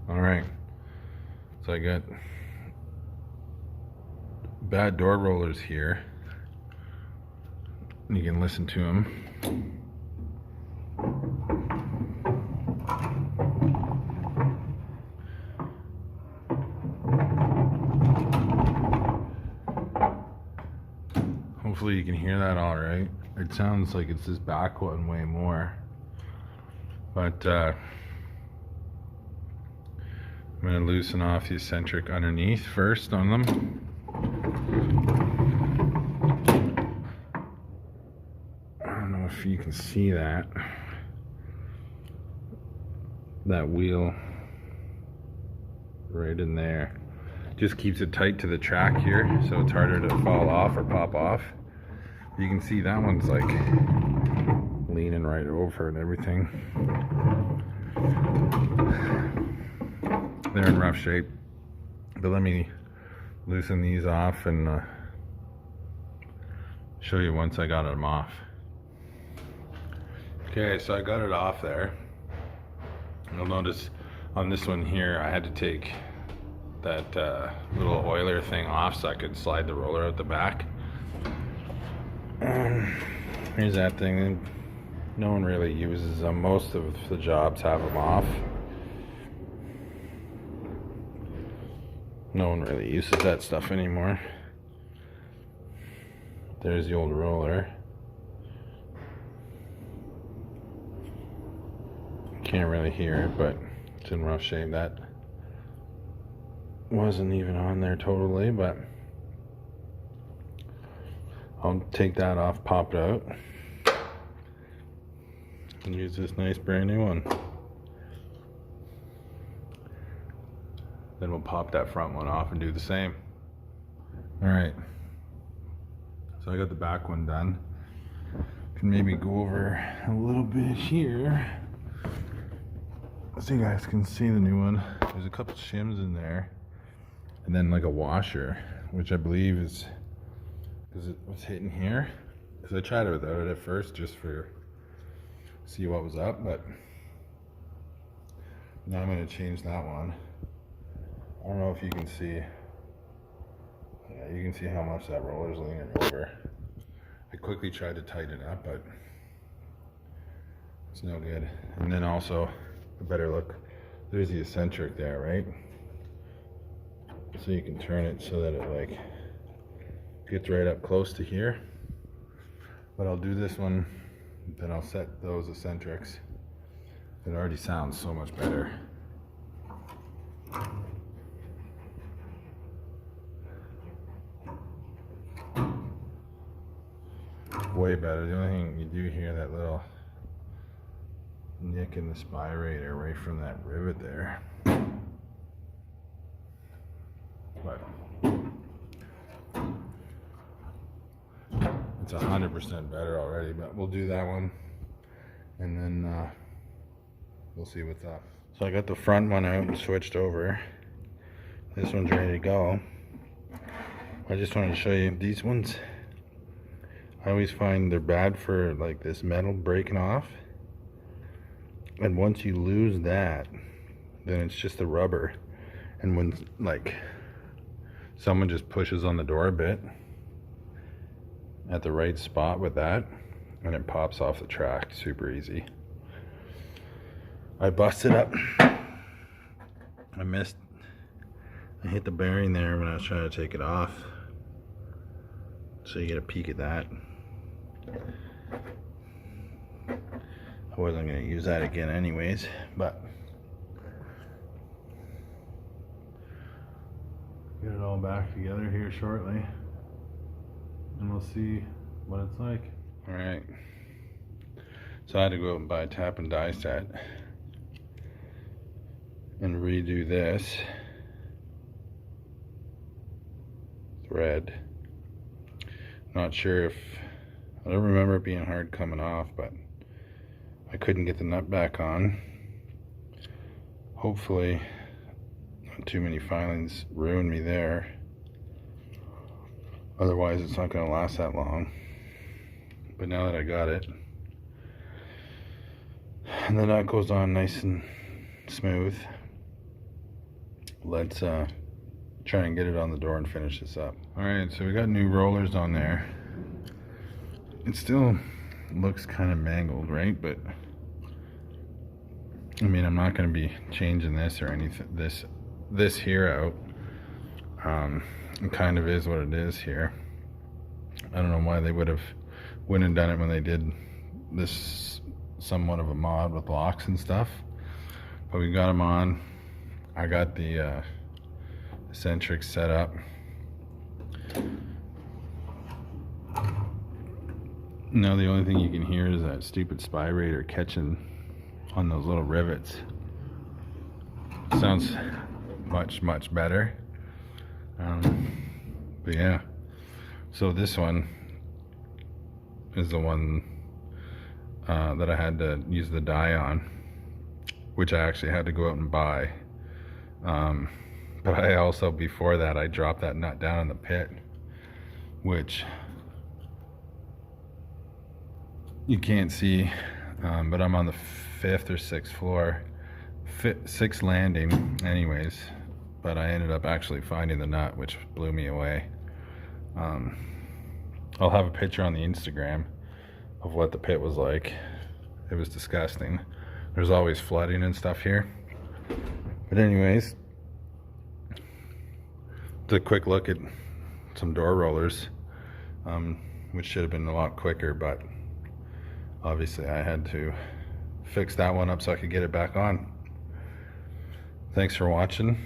All right, so I got bad door rollers here. You can listen to them. Hopefully you can hear that all right. It sounds like it's this back one way more. But I'm going to loosen off the eccentric underneath first on them. I don't know if you can see that. That wheel right in there. Just keeps it tight to the track here, so it's harder to fall off or pop off. You can see that one's like leaning right over and everything. They're in rough shape, but let me loosen these off and show you once I got them off. Okay, so I got it off there. You'll notice on this one here I had to take that little oiler thing off so I could slide the roller out the back. Here's that thing. No one really uses them. Most of the jobs have them off. No one really uses that stuff anymore. There's the old roller. Can't really hear it, but it's in rough shape. That wasn't even on there totally, but I'll take that off, pop it out, and use this nice brand new one. Then we'll pop that front one off and do the same. All right, so I got the back one done. Can maybe go over a little bit here so you guys can see the new one. There's a couple shims in there, and then like a washer, which I believe is because it was hitting here. Because I tried it without it at first just for see what was up, but now I'm going to change that one. I don't know if you can see. Yeah, you can see how much that roller's leaning over. I quickly tried to tighten it up, but it's no good. And then also a better look, there's the eccentric there, right? So you can turn it so that it like gets right up close to here. But I'll do this one, then I'll set those eccentrics. It already sounds so much better. Way better. The only thing you do hear that little nick in the spirator right from that rivet there. But it's 100% better already, but we'll do that one and then we'll see what's up. So I got the front one out and switched over. This one's ready to go. I just wanted to show you these ones. I always find they're bad for like this metal breaking off, and once you lose that, then it's just the rubber. And when like someone just pushes on the door a bit at the right spot with that, and it pops off the track super easy. I busted up. I hit the bearing there when I was trying to take it off, so you get a peek at that. I wasn't going to use that again anyways, but get it all back together here shortly and we'll see what it's like. All right, so I had to go out and buy a tap and die set and redo this thread. Not sure if, I don't remember it being hard coming off, but I couldn't get the nut back on. Hopefully not too many filings ruined me there. Otherwise it's not going to last that long. But now that I got it, and the nut goes on nice and smooth, let's try and get it on the door and finish this up. All right, so we got new rollers on there. It still looks kind of mangled, right? But I mean, I'm not going to be changing this or anything, this here out. It kind of is what it is here. I don't know why they wouldn't have done it when they did this somewhat of a mod with locks and stuff, but we got them on. I got the eccentric set up. Now the only thing you can hear is that stupid spy radar catching on those little rivets. Sounds much better. But yeah, so this one is the one that I had to use the dye on, which I actually had to go out and buy. But I also, before that, I dropped that nut down in the pit, which you can't see, but I'm on the 5th or 6th floor, 6th landing anyways, but I ended up actually finding the nut, which blew me away. I'll have a picture on the Instagram of what the pit was like. It was disgusting. There's always flooding and stuff here. But anyways, it's a quick look at some door rollers, which should have been a lot quicker, but obviously I had to fix that one up so I could get it back on. Thanks for watching.